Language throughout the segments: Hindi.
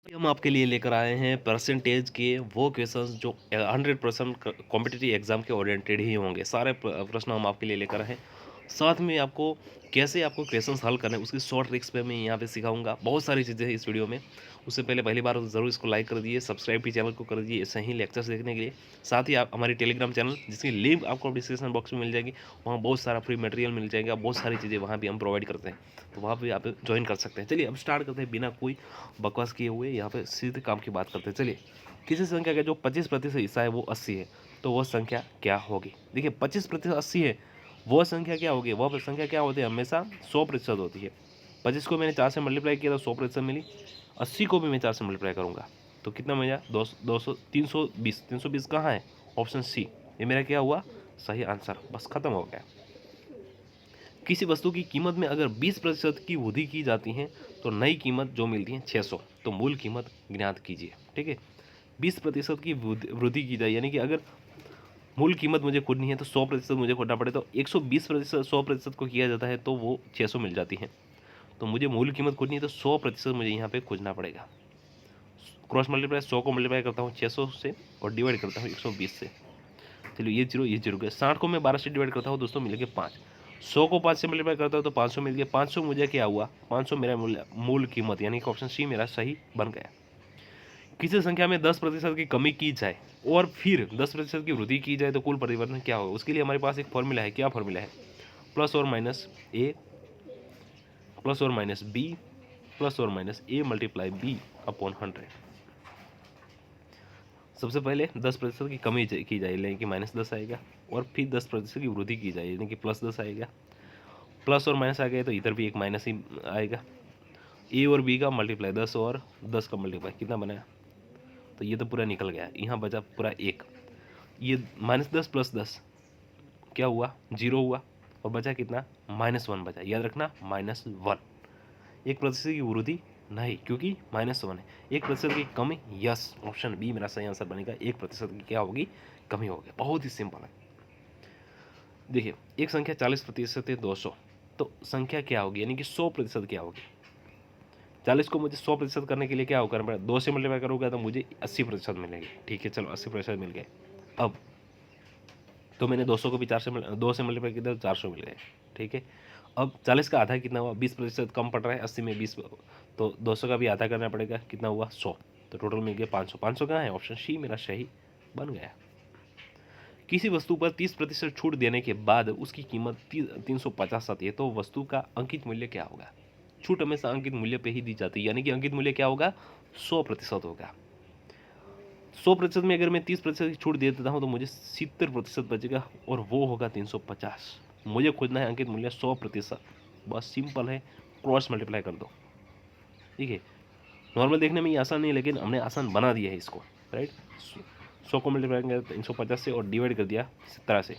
हम आपके लिए लेकर आए हैं परसेंटेज के वो क्वेश्चंस जो 100% कॉम्पिटिटिव एग्जाम के ओरिएंटेड ही होंगे। सारे प्रश्न हम आपके लिए लेकर आए हैं। साथ में आपको कैसे आपको क्वेश्चंस हल करने हैं उसकी शॉर्ट ट्रिक्स पे मैं यहाँ पे सिखाऊंगा। बहुत सारी चीज़ें हैं इस वीडियो में। उससे पहले पहली बार ज़रूर इसको लाइक कर दीजिए, सब्सक्राइब भी चैनल को कर दीजिए ऐसे ही लेक्चर्स देखने के लिए। साथ ही आप हमारी टेलीग्राम चैनल जिसकी लिंक आपको डिस्क्रिप्शन बॉक्स में मिल जाएगी, वहाँ बहुत सारा फ्री मटेरियल मिल जाएगा। बहुत सारी चीज़ें वहाँ भी हम प्रोवाइड करते हैं, तो वहाँ भी आप ज्वाइन कर सकते हैं। चलिए अब स्टार्ट करते हैं बिना कोई बकवास किए हुए। यहाँ पे सीधे काम की बात करते हैं। चलिए, किसी संख्या का जो 25% हिस्सा है वो 80 है, तो वह संख्या क्या होगी। देखिए 25% 80 है, वह संख्या क्या होगी। वह संख्या क्या होती है, हमेशा 100% होती है। 25 को मैंने 4 से मल्टीप्लाई किया तो 100% मिली। 80 को भी मैं 4 से मल्टीप्लाई करूँगा तो कितना मिला, 200 320। 320 कहाँ है, ऑप्शन सी। ये मेरा क्या हुआ, सही आंसर। बस खत्म हो गया। किसी वस्तु की कीमत में अगर 20% की वृद्धि की जाती है तो नई कीमत जो मिलती है 600, तो मूल कीमत ज्ञात कीजिए। ठीक है, 20% की वृद्धि की जाए, यानी कि अगर मूल कीमत मुझे खोजनी है तो 100% मुझे खोजना पड़े, तो 120% 100% को किया जाता है तो वो 600 मिल जाती है। तो मुझे मूल कीमत खोजनी है तो 100% मुझे यहाँ पे खोजना पड़ेगा। क्रॉस मल्टीप्लाई 100 को मल्टीप्लाई करता हूँ 600 से और डिवाइड करता हूँ 120 से। चलिए ये जीरो गया। 60 को मैं 12 से डिवाइड करता हूँ दोस्तों, मिल गया 5। 100 को 5 से मल्टीप्लाई करता हूँ तो 500 मिल गया। 500 मुझे क्या हुआ, 500 मेरा मूल कीमत, यानी कि ऑप्शन सी मेरा सही बन गया। किसी संख्या में 10% की कमी की जाए और फिर 10% की वृद्धि की जाए तो कुल परिवर्तन क्या होगा। उसके लिए हमारे पास एक फॉर्मूला है। क्या फॉर्मूला है, प्लस और माइनस ए प्लस और माइनस बी प्लस और minus A multiply B upon 100। सबसे पहले 10% की कमी की जाए, यानी कि -10 आएगा, और फिर 10% की वृद्धि की जाए, यानी कि +10 आएगा। प्लस और माइनस आ गए तो इधर भी एक माइनस ही आएगा। ए और बी का मल्टीप्लाई 10 और 10 का मल्टीप्लाई कितना बनाया, तो ये तो पूरा निकल गया। यहाँ बचा पूरा एक। ये -10 + 10 क्या हुआ, 0 हुआ, और बचा कितना, -1 बचा। याद रखना, -1। 1% की वृद्धि नहीं, क्योंकि -1 है। 1% की कमी, यस, ऑप्शन बी मेरा सही आंसर बनेगा। 1% की क्या होगी, कमी होगी। बहुत ही सिंपल है। देखिए, एक संख्या 40% है 200, तो संख्या क्या होगी, यानी कि 100% क्या होगी। 40 को मुझे 100% करने के लिए क्या होगा, 2 से मल्टीप्लाई करूँगा तो मुझे 80% मिलेंगे। ठीक है, चलो 80% मिल गए। अब तो मैंने 200 को भी 2 से मल्टीप्लाई किया तो 400 मिल गए। ठीक है, अब 40 का आधा कितना हुआ, 20% कम पड़ रहा है 80 में 20, तो 200 का भी आधा करना पड़ेगा, कितना हुआ 100, तो टोटल मिल गया 500। 500 कहाँ है, ऑप्शन सी मेरा सही बन गया। किसी वस्तु पर 30% छूट देने के बाद उसकी कीमत 350 आती है, तो वस्तु का अंकित मूल्य क्या होगा। छूट हमेशा अंकित मूल्य पे ही दी जाती है, यानी कि अंकित मूल्य क्या होगा, 100% होगा। 100% में अगर मैं 30% की छूट दे देता हूँ तो मुझे 70% बचेगा, और वो होगा 350। मुझे खोजना है अंकित मूल्य 100%। बस सिंपल है, क्रॉस मल्टीप्लाई कर दो। ठीक है, नॉर्मल देखने में ये आसान नहीं है, लेकिन हमने आसान बना दिया है इसको। राइट, 100 को मल्टीप्लाई किया 350 से और डिवाइड कर दिया 17 से,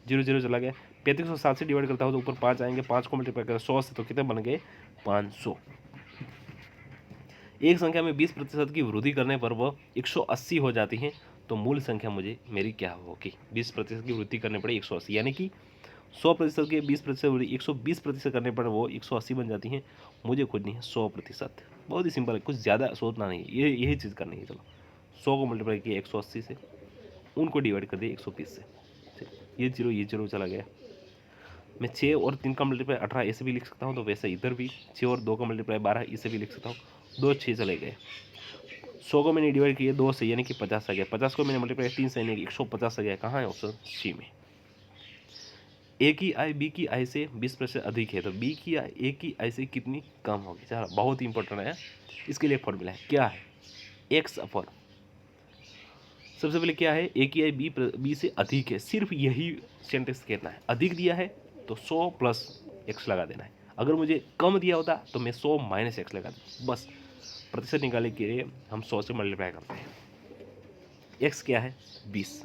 0 0 चला गया। 35 को 7 से डिवाइड करता हूँ तो ऊपर 5 आएंगे। 5 को मल्टीप्लाई करें 100 से तो कितने बन गए, 500। एक संख्या में 20% की वृद्धि करने पर वह 180 हो जाती है, तो मूल संख्या मुझे मेरी क्या होगी। 20% की वृद्धि करने पर 180, यानी कि 100% के 20% 120% करने पर वो 180 बन जाती हैं। मुझे खोजनी है 100%। बहुत ही सिंपल है, कुछ ज़्यादा सोचना नहीं है, ये यही चीज़ करनी है। चलो, 100 को मल्टीप्लाई किया 180 से, उनको डिवाइड कर दिया 120 से। ये जीरो चला गया। मैं 6 और 3 का मल्टीप्लाई 18 ऐसे भी लिख सकता हूँ, तो वैसे इधर भी 6 और 2 का मल्टीप्लाई 12 इसे भी लिख सकता हूँ। 2 6 चले गए। 100 को मैंने डिवाइड किया 2 से, यानी कि 50 आ गया। 50 को मैंने मल्टीप्लाई 3 से, यानी कि 150 आ गया। कहाँ है, ऑप्शन सी में। ए की आय बी की आय से 20% अधिक है, तो बी की आय ए की आय से कितनी कम होगी। चलो, बहुत ही इंपॉर्टेंट है, इसके लिए फॉर्मूला है। क्या है, एक्स अपॉन, सबसे पहले क्या है, ए की आय बी से अधिक है। सिर्फ यही सेंटेंस कहना है। अधिक दिया है तो 100 प्लस एक्स लगा देना है। अगर मुझे कम दिया होता तो मैं 100 माइनस एक्स लगा देता। बस प्रतिशत निकालने के लिए हम 100 से मल्टीप्लाई करते हैं। एक्स क्या है, 20।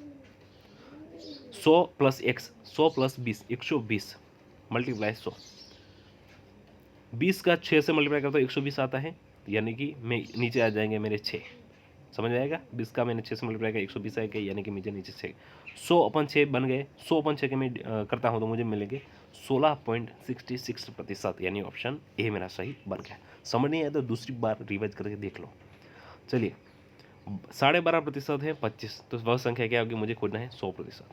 100 प्लस एक्स, 100 प्लस 20, 120 मल्टीप्लाई 100। 20 का 6 से मल्टीप्लाई करता हूँ 120 आता है, यानी कि मैं नीचे आ जाएंगे मेरे 6। समझ आएगा, 20 का मैंने 6 से मल्टीप्लाई किया 120 आएगा, यानी कि मुझे नीचे 6। 100/6 बन गए। 100/6 के मैं करता हूँ तो मुझे मिलेंगे 16.66%, यानी ऑप्शन ए मेरा सही बन गया। समझ नहीं आया तो दूसरी बार रिवाइज करके देख लो। चलिए 12.5% है 25, तो वह संख्या क्या होगी, मुझे खोजना है 100%।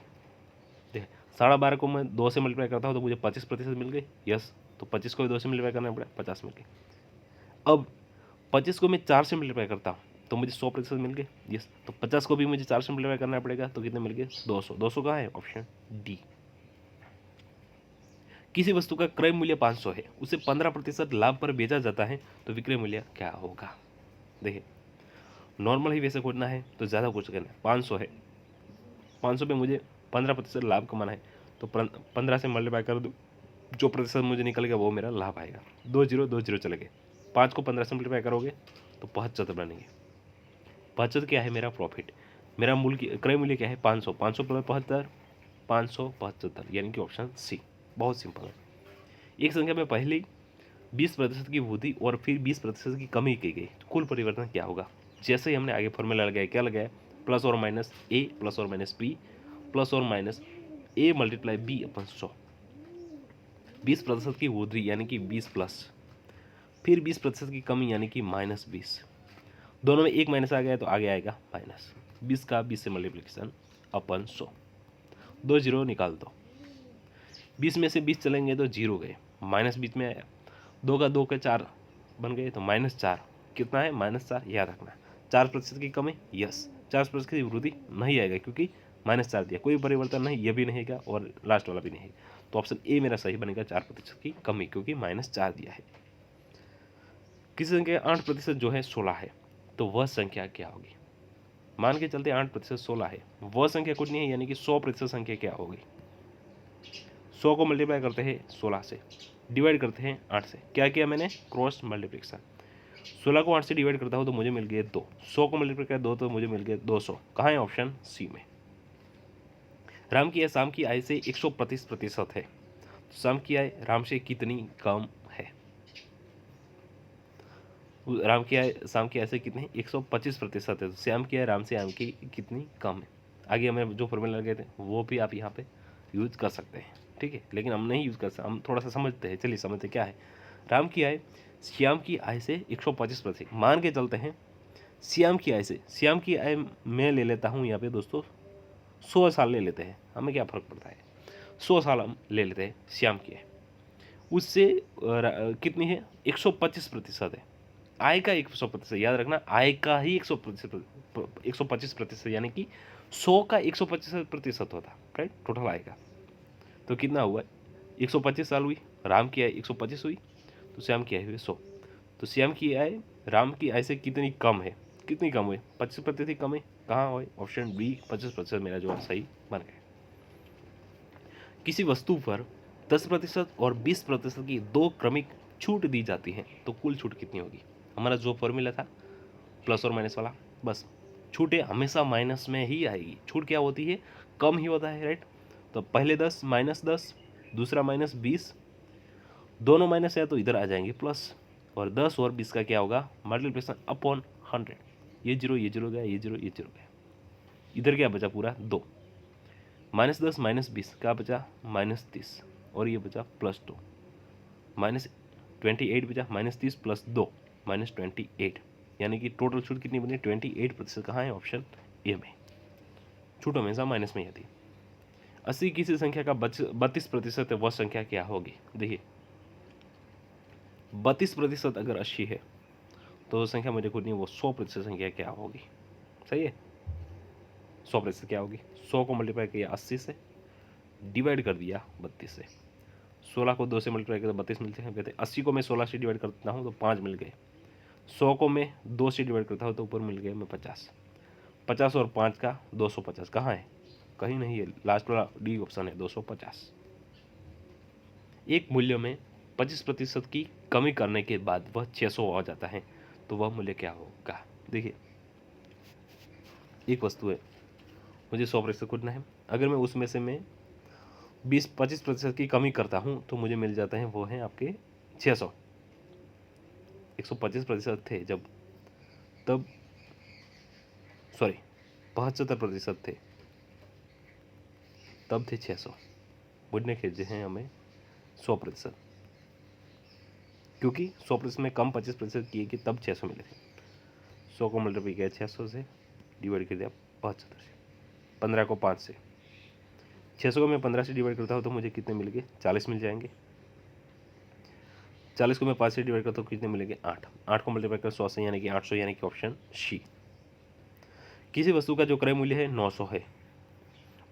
देखिए 12.5 को मैं 2 से मल्टीप्लाई करता हूँ तो मुझे 25% मिल गई, यस। तो 25 को भी 2 से मल्टीप्लाई करना पड़ा, 50 मिल गई। अब 25 को मैं 4 से मल्टीप्लाई करता हूँ तो मुझे 100% मिल गए, यस। तो 50 को भी मुझे 4 से मल्टीप्लाई करना पड़ेगा, तो कितने मिल गए, 200। 200 कहाँ है, ऑप्शन डी। किसी वस्तु का क्रय मूल्य 500 है, उसे 15% लाभ पर बेचा जाता है, तो विक्रय मूल्य क्या होगा। देखिए नॉर्मल ही वैसे खोजना है तो ज़्यादा कुछ करना है। 500 है, 500 पे मुझे 15% लाभ कमाना है, तो 15 से मल्टीप्लाई कर दो, जो प्रतिशत मुझे निकलेगा वो मेरा लाभ आएगा। 2 0 चले गए। 5 को 15 से मल्टीप्लाई करोगे तो 75 बनेंगे। 75 क्या है, मेरा प्रॉफिट। मेरा मूल्य क्रय मूल्य क्या है, 500। 500 प्लस 75, 575, यानी कि ऑप्शन सी। बहुत सिंपल है। एक संख्या में पहले 20% की वृद्धि और फिर 20% की कमी की गई, तो कुल परिवर्तन क्या होगा। जैसे ही हमने आगे फॉर्मूला लगाया, क्या लगाया, प्लस और माइनस ए प्लस और माइनस बी प्लस और माइनस ए मल्टीप्लाई बी अपन 100। 20% की वृद्धि यानी कि 20 प्लस, फिर 20% की कमी यानी कि -20। दोनों में एक माइनस आ गया तो आगे आएगा माइनस। 20 का 20 से मल्टीप्लिकेशन अपन 100। 2 0 निकाल दो। 20 में से 20 चलेंगे तो 0 गए, माइनस बीच में आया। 2 का 2 के 4 बन गए, तो -4 कितना है, -4 याद रखना। 4% की कमी, यस। 4% की वृद्धि नहीं आएगा क्योंकि -4 दिया, कोई परिवर्तन नहीं, ये भी नहीं है और लास्ट वाला भी नहीं है, तो ऑप्शन ए मेरा सही बनेगा। 4% की कमी क्योंकि -4 दिया है। किसी संख्या 8% जो है 16 है, तो वह संख्या क्या होगी। मान के चलते 8% 16 है, वह संख्या कुछ नहीं है, यानी कि 100% संख्या क्या होगी। 100 को मल्टीप्लाई करते हैं 16 से, डिवाइड करते हैं 8 से। क्या किया मैंने, क्रॉस मल्टीप्लिकेशन। 16 को 8 से डिवाइड करता हूँ तो मुझे मिल गए 2। 100 को मल्टीप्लाई किया 2 तो मुझे मिल गए 200। कहाँ है, ऑप्शन सी में। राम की आय शाम की आय से 125% है, तो शाम की आय राम से कितनी कम है। राम की आय शाम की आय से कितनी, 125% है, तो श्याम की आय राम से आम की कितनी कम है। आगे हमें जो फॉर्मूला लगे थे वो भी आप यहाँ पे यूज कर सकते हैं, ठीक है, लेकिन हम नहीं यूज कर सकते, हम थोड़ा सा समझते हैं। चलिए समझते क्या है। राम की आय श्याम की आय से 125%, मान के चलते हैं श्याम की आय से, श्याम की आय मैं ले लेता हूँ यहाँ पे दोस्तों 100 साल ले लेते हैं, हमें क्या फ़र्क पड़ता है। 100 साल हम ले लेते हैं श्याम की आय, उससे कितनी है, 125% है। आय का 100%, याद रखना, आय का ही 125%, यानी कि 100 का 125% होता, राइट, टोटल आय का। तो कितना हुआ, 125 साल हुई, राम की आय 125 हुई, तो श्याम की आय हुई 100। तो श्याम की आय राम की आय से कितनी कम है, कितनी कम हुई, 25% ही कम है। कहाँ हुई, ऑप्शन बी 25% मेरा जवाब सही बन गया। किसी वस्तु पर 10% और 20% की दो क्रमिक छूट दी जाती है, तो कुल छूट कितनी होगी। हमारा जो फॉर्मूला था प्लस और माइनस वाला, बस छूटें हमेशा माइनस में ही आएगी। छूट क्या होती है, कम ही होता है, राइट। तो पहले 10 -10, दूसरा -20, दोनों माइनस है तो इधर आ जाएंगे प्लस, और 10 और 20 का क्या होगा, मल्टीप्लिकेशन अपॉन 100। ये जीरो गया, ये जीरो गया, इधर क्या बचा पूरा 2। -10 -20 क्या बचा, -30, और ये बचा +2, -28 बचा, -30 + 2 -28, यानी कि टोटल छूट कितनी बनी, 28%। कहाँ है, ऑप्शन ए में। छूट हमेशा माइनस में ही आती है। 80 किसी संख्या का 32% है, वह संख्या क्या होगी। देखिए 32% अगर 80 है तो संख्या मुझे खुद नहीं, वो 100% संख्या क्या होगी। सही है, 100% क्या होगी। 100 को मल्टीप्लाई किया 80 से, डिवाइड कर दिया 32 से। 16 को 2 से मल्टीप्लाई किया तो 32 मिलते हैं, कहते 80 को मैं 16 से डिवाइड करता हूँ तो 5 मिल गए। 100 को मैं 2 से डिवाइड करता हूँ तो ऊपर मिल गया मैं 50। 50 और 5 का 250, कहाँ है, कहीं नहीं है, लास्ट वाला डी ऑप्शन है 250। एक मूल्य में 25% की कमी करने के बाद वह 600 आ जाता है, तो वह मूल्य क्या होगा। देखिए एक वस्तु है, मुझे 100% खोजना है, अगर मैं उसमें से मैं 25% की कमी करता हूँ तो मुझे मिल जाता है, वो है आपके 600। 125% थे जब, तब सॉरी 75% थे, तब थे 600। बुढ़ने खेजे हैं हमें 100%, क्योंकि 100% में कम 25% किए कि तब 600 मिले थे। 100 को मल्टीप्लाई किया 600 से, डिवाइड कर दिया 75 से, 15 को 5 से, 600 को मैं 15 से डिवाइड करता हूँ तो मुझे कितने मिल गए? 40 मिल जाएंगे। 40 को मैं 5 से डिवाइड करता हूँ कितने मिलेंगे? 8। 8 को मल्टीप्लाई कर 100 से यानी कि 800, यानी कि ऑप्शन सी। किसी वस्तु का जो क्रय मूल्य है 900 है,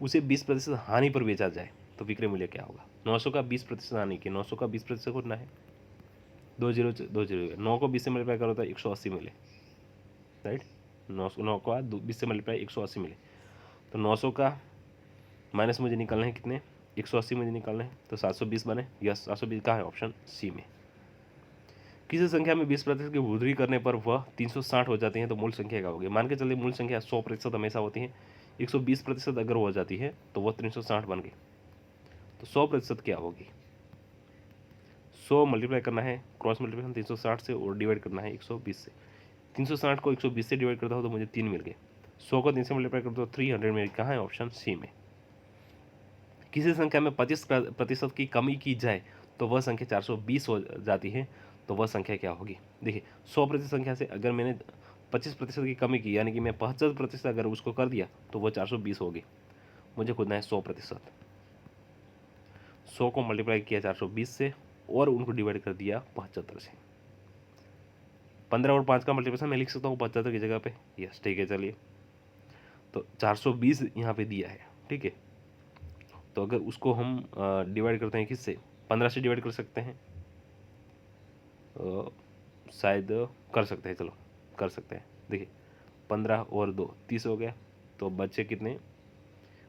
उसे 20% हानि पर बेचा जाए तो विक्रय मूल्य क्या होगा? 900 का 20% हानि की, 900 का 20% करना है, 2 जीरो 9 को 20 से मल्टीप्लाई करो तो 180 मिले, राइट। 9 का 20 से मल्टीप्लाई 180 मिले, तो 900 का माइनस मुझे निकालना है कितने? 180 मुझे निकालना है, तो 720 बने। यस, 720 कहाँ है? ऑप्शन सी में। किसी संख्या में 20% की वृद्धि करने पर वह 360 हो जाती है तो मूल संख्या क्या होगी? मान के चलिए मूल संख्या 100% हमेशा होती है, 120% अगर हो जाती है तो वह 360 बन गई, तो 100% क्या होगी? 100 मल्टीप्लाई करना है, क्रॉस मल्टीप्लिकेशन 360 से, और डिवाइड करना है 120 से। 360 को 120 से डिवाइड करता हूँ तो मुझे 3 मिल गए। 100 को 3 से मल्टीप्लाई करता हूँ 300 मिल, कहाँ है? ऑप्शन सी में। किसी संख्या में 25% की कमी की जाए तो वह संख्या 420 हो जाती है तो वह संख्या क्या होगी? देखिए 100% संख्या से अगर मैंने 25% की कमी की, यानी कि मैं 75% अगर उसको कर दिया तो वह 420 होगी। मुझे खोजना है 100%। 100 को मल्टीप्लाई किया 420 से और उनको डिवाइड कर दिया 75 से। 15 और 5 का मल्टीप्लिकेशन मैं लिख सकता हूँ 75 की जगह पे। यस, ठीक है, चलिए। तो 420 यहाँ पे दिया है, ठीक है। तो अगर उसको हम डिवाइड करते हैं किससे? 15 से डिवाइड कर सकते हैं, शायद कर सकते हैं, चलो कर सकते हैं। देखिए 15 और 2 30 हो गया, तो बच्चे कितने?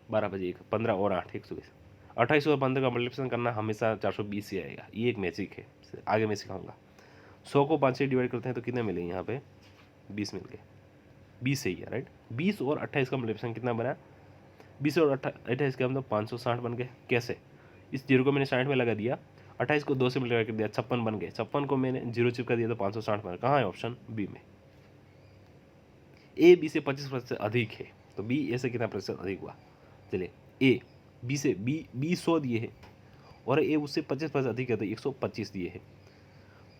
12 बजे 1 15 और 8 120। 28 और 15 का मल्टीप्लिकेशन करना हमेशा 420 ही आएगा, ये एक मैजिक है, आगे मैं सिखाऊंगा। 100 को 5 से डिवाइड करते हैं तो कितने मिलेंगे? यहाँ पे 20 मिल गए, 20 सही है, राइट। 20 और 28 का मल्टीप्लिकेशन कितना बना? 20 और 28 के हम तो 560 बन गए। कैसे? इस जीरो को मैंने 60 में लगा दिया, 28 को 2 से मल्टीप्लाई कर दिया, 56 बन गए। 56 को मैंने जीरो चिपका दिया तो 560 बन। कहाँ है? ऑप्शन बी में। ए बी से 25% अधिक है तो बी ए से कितना प्रतिशत अधिक हुआ? चलिए, ए बी से बी 100 दिए है और ए उससे 25% अधिक है तो 125 दिए है,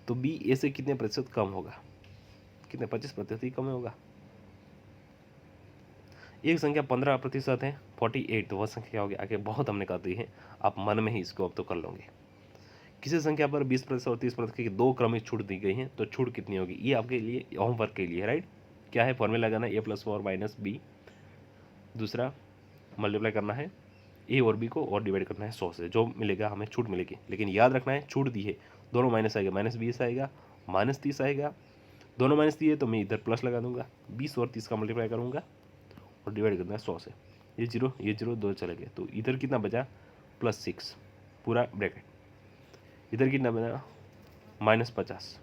तो बी ए से कितने प्रतिशत कम होगा? कितने? 25% ही कम होगा। एक संख्या 15% है 48, तो वह संख्या क्या होगी? आगे बहुत हमने कर दी है, आप मन में ही इसको अब तो कर लोगे। किसी संख्या पर 20% और 30% की दो क्रमिक छूट दी गई है तो छूट कितनी होगी? ये आपके लिए होमवर्क के लिए, राइट। क्या है? फॉर्मूला लगाना है a+4 - b, दूसरा मल्टीप्लाई करना है ए और बी को और डिवाइड करना है 100 से, जो मिलेगा हमें छूट मिलेगी। लेकिन याद रखना है छूट दी है, दोनों माइनस आएगा, -20 आएगा, -30 आएगा। दोनों माइनस दिए तो मैं इधर प्लस लगा दूंगा, 20 और 30 का मल्टीप्लाई करूंगा और डिवाइड करना है 100 से। ये जीरो दो चले गए, तो इधर कितना बचा? +6 पूरा ब्रैकेट। इधर कितना बना? -50,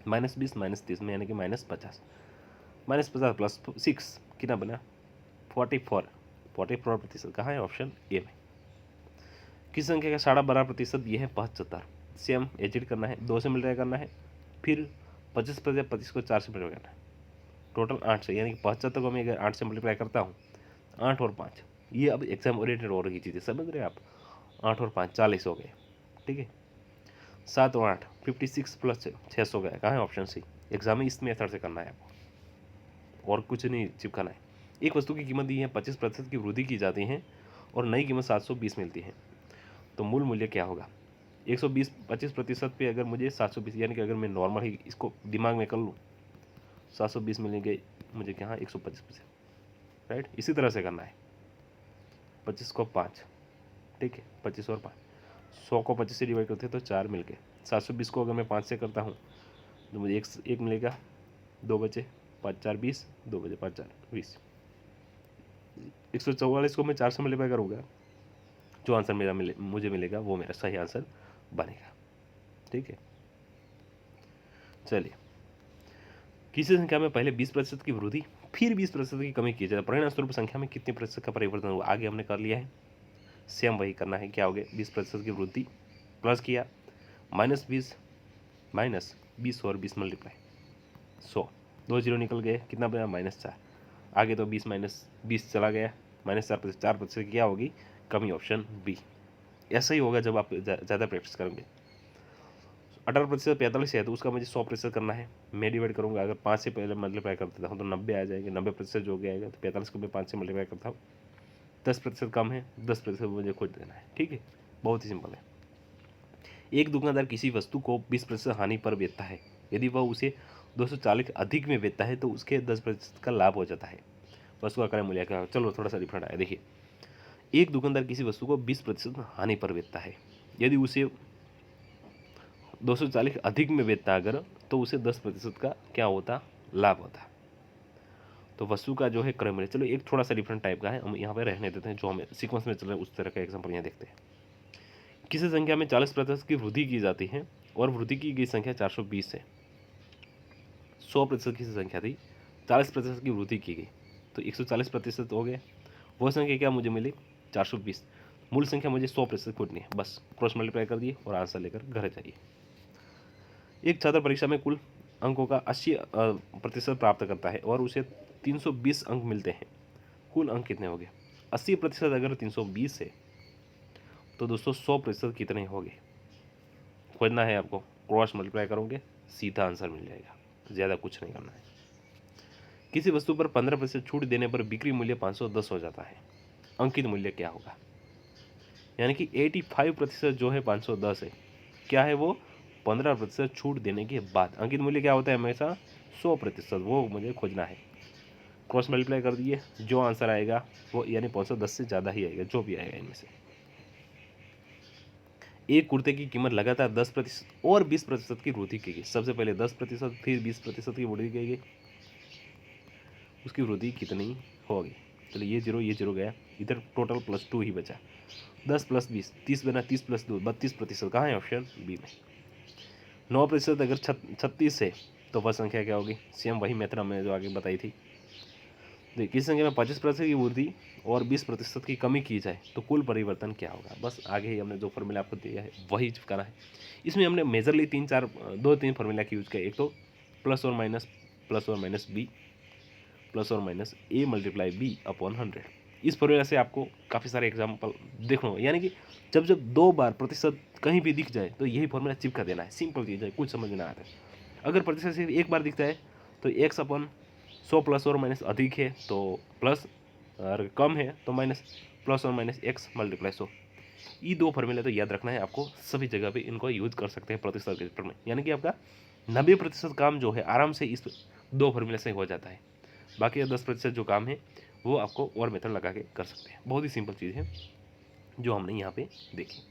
-20 -30 में, यानी कि -50, -50 + 6 कितना बना? 44%। कहाँ है? ऑप्शन ए में। किस संख्या का 12.5% ये है? 75। सेम एजिट करना है, 2 से मल्टीप्लाई करना है, फिर 25% 25 को 4 से मल्टीप्लाई करना है, टोटल 8 से, यानी कि 75 को मैं अगर 8 से मल्टीप्लाई करता हूँ, 8 और 5, ये अब एग्जाम ओरिएंटेड हो रही चीज़ें, समझ रहे हैं आप। 8 और 5 40 हो गए, ठीक है। 7 और 8 56 + 6 हो गया। कहाँ है? Option C. एग्जाम में इस मेथड से करना है आपको, और कुछ नहीं चिपकाना है। एक वस्तु की कीमत दी है, 25% की वृद्धि की जाती है और नई कीमत 720 मिलती है, तो मूल मूल्य क्या होगा? 120 25% पे अगर मुझे 720, यानी कि अगर मैं नॉर्मल ही इसको दिमाग में कर लूँ, 720 मिलेंगे मुझे, क्या? 125%, राइट। इसी तरह से करना है। 25 को 5, ठीक है, 25 और 5, 100 को 25 से डिवाइड करते हैं तो 4 मिल गए। 720 को अगर मैं 5 से करता हूँ तो मुझे एक मिलेगा, 2 बचे, 5 4 20, 2 बचे 5 4 20। 144 को मैं 4 से मल्टीप्लाई करूँगा, जो आंसर मेरा मुझे मिलेगा वो मेरा सही आंसर बनेगा, ठीक है। चलिए, किसी संख्या में पहले 20% की वृद्धि फिर 20% की कमी की जाए, परिणाम स्वरूप संख्या में कितने प्रतिशत का परिवर्तन हुआ? आगे हमने कर लिया है, सेम वही करना है। क्या हो गया? 20% की वृद्धि प्लस किया, -20 -20 और 20 मल्टीप्लाई 100, 2 जीरो निकल गए, कितना बचा? -4। आगे तो 20 - 20 चला गया, -4%, 4% क्या होगी? कमी, ऑप्शन बी। ऐसा ही होगा जब आप ज़्यादा प्रैक्टिस करेंगे। 18% 45 है तो उसका मुझे 100% करना है। मैं डिवाइड करूँगा, अगर 5 से पहले मल्टीप्लाई कर देता हूँ तो 90 आ जाएंगे। 90% जो भी आएगा तो 45 को मैं 5 से मल्टीप्लाई करता हूँ। 10% कम है, 10% मुझे खुद देना है। ठीक है, बहुत ही सिंपल है। एक दुकानदार किसी वस्तु को 20% हानि पर बेचता है। यदि वह उसे 240 अधिक में बेचता है तो उसके 10% का लाभ हो जाता है। वस्तु का क्रय मूल्य क्या है? चलो थोड़ा सा डिफरेंट आया। देखिए, एक दुकानदार किसी वस्तु को 20% हानि पर बेचता है। यदि उसे 240 अधिक में बेचता अगर, तो उसे 10% का क्या होता? लाभ होता। तो वस्तु का जो है क्रय मूल्य, चलो एक थोड़ा सा डिफरेंट टाइप का है, हम यहाँ पे रहने देते हैं। जो हमें सीक्वेंस में चल रहा है उस तरह का एग्जाम्पल यहाँ देखते हैं। किसी संख्या में 40% की वृद्धि की जाती है और वृद्धि की गई संख्या 420 है। 100% की संख्या थी, 40% की वृद्धि की गई तो 140% हो गए। वो संख्या क्या मुझे मिली? 420। मूल संख्या मुझे 100% खोजनी है। बस क्रॉस मल्टीप्लाई कर दिए और आंसर लेकर घर जाइए। एक छात्र परीक्षा में कुल अंकों का 80% प्राप्त करता है और उसे 320 अंक मिलते हैं। कुल अंक कितने हो गए? 80% अगर 320 है तो दोस्तों 100% कितने हो गए? खोजना है आपको। क्रॉस मल्टीप्लाई करोगे, सीधा आंसर मिल जाएगा, ज़्यादा कुछ नहीं करना है। किसी वस्तु पर 15% छूट देने पर बिक्री मूल्य 510 हो जाता है। अंकित मूल्य क्या होगा? यानी कि 85% जो है 510 है, क्या है वो? 15% छूट देने के बाद। अंकित मूल्य क्या होता है? हमेशा 100%, वो मुझे खोजना है। क्रॉस मल्टीप्लाई कर दिए, जो आंसर आएगा वो यानी 510 से ज़्यादा ही आएगा, जो भी आएगा इनमें से। एक कुर्ते की कीमत लगातार 10% और 20% की वृद्धि की गई। सबसे पहले 10%, फिर 20% की वृद्धि की गई। उसकी वृद्धि कितनी होगी? चलिए ये जीरो गया, इधर टोटल +2 ही बचा। 10 + 20 30 बना, 30 + 2 32%। कहाँ है? ऑप्शन बी में। 9% अगर 36 है तो वह संख्या क्या होगी? सेम वही मेथड हमने जो आगे बताई थी। देखिए, किस संख्या में 25% की वृद्धि और 20% की कमी की जाए तो कुल परिवर्तन क्या होगा? बस आगे ही हमने जो फॉर्मूला आपको दिया है वही करना है। इसमें हमने मेजरली 2-3 फार्मूला की यूज किया। एक तो +और -b +और -a × b/100। इस फॉर्मूला से आपको काफ़ी सारे एग्जाम्पल देखना होगा। यानी कि जब जब 2 बार प्रतिशत कहीं भी दिख जाए तो यही फॉर्मूला चिपका देना है। सिंपल चीज़ है, कुछ समझ में ना आता है। अगर प्रतिशत सिर्फ एक बार दिखता है तो x/100 +और- अधिक है तो प्लस, और कम है तो माइनस, +और- x × 100। ये 2 फॉर्मूले तो याद रखना है आपको। सभी जगह पे इनको यूज कर सकते हैं प्रतिशत के क्षेत्र में। यानी कि आपका 90% काम जो है आराम से इस 2 फॉर्मूले से हो जाता है। बाकी 10% जो काम है वो आपको और मेथड लगा के कर सकते हैं। बहुत ही सिंपल चीज़ है जो हमने यहाँ पे देखी।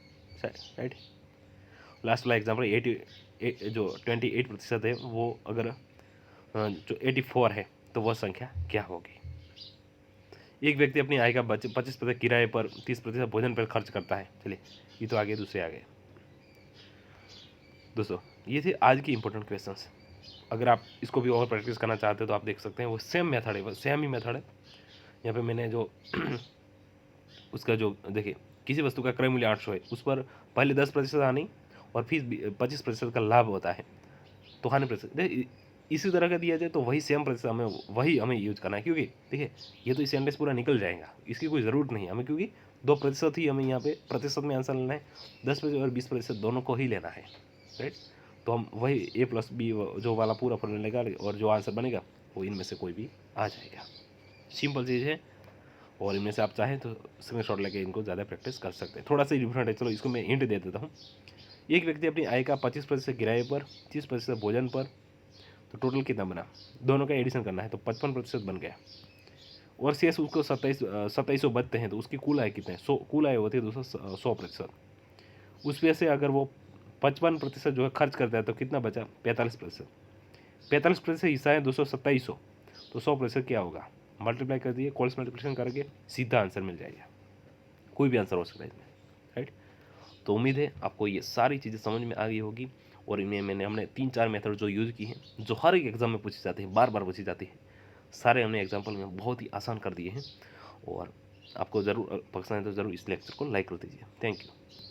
राइट, लास्ट वाला एग्जाम्पल 28% है, वो अगर जो 84 है तो वह संख्या क्या होगी? एक व्यक्ति अपनी आय का 25% किराए पर, 30% भोजन पर खर्च करता है। चलिए, ये तो आगे दूसरे आ गए। दोस्तों, ये थे आज की इंपॉर्टेंट क्वेश्चंस। अगर आप इसको भी और प्रैक्टिस करना चाहते हो तो आप देख सकते हैं, वो सेम मेथड है, वो सेम ही मेथड है। यहाँ पे मैंने जो उसका जो देखिए, किसी वस्तु का क्रय मूल्य 800 है, उस पर पहले 10% हानि और फिर 25% का लाभ होता है। तो हानि प्रतिशत इसी तरह का दिया जाए तो वही सेम प्रतिशत हमें यूज करना है। क्योंकि देखिए, ये तो इस सेंटेंस पूरा निकल जाएगा, इसकी कोई ज़रूरत नहीं है हमें, क्योंकि 2% ही हमें यहाँ पे प्रतिशत में आंसर लेना है। 10% और 20% दोनों को ही लेना है। राइट, तो हम वही a + b जो वाला पूरा फॉर्मूला निकालेंगे और जो आंसर बनेगा वो इनमें से कोई भी आ जाएगा। सिंपल चीज़ है, और इनमें से आप चाहें तो स्क्रीनशॉट लेके इनको ज़्यादा प्रैक्टिस कर सकते हैं। थोड़ा सा डिफरेंट है, चलो इसको मैं हिंट दे देता हूँ। एक व्यक्ति अपनी आय का 25% किराए पर, 30% भोजन पर, तो टोटल कितना बना? दोनों का एडिशन करना है तो 55% बन गया। और शेष उसको 2700 बचते हैं तो उसकी कुल आय कितने? 100 कुल आय होती है दोस्तों 100%। उसमें से अगर वो 55% जो है खर्च करता है तो कितना बचा? 45%। 45% हिस्सा है 2700, तो 100% क्या होगा? मल्टीप्लाई कर दिए, क्रॉस मल्टीप्लिकेशन करके सीधा आंसर मिल जाएगा। कोई भी आंसर हो सकता है इसमें। राइट, तो उम्मीद है आपको ये सारी चीज़ें समझ में आ गई होगी। और इनमें हमने 3-4 मेथड जो यूज़ की हैं, जो हर एक एग्जाम में पूछी जाती है, बार बार पूछी जाती है, सारे हमने एग्जाम्पल में बहुत ही आसान कर दिए हैं। और आपको ज़रूर पसंद है तो ज़रूर इस लेक्चर को लाइक कर दीजिए। Thank you.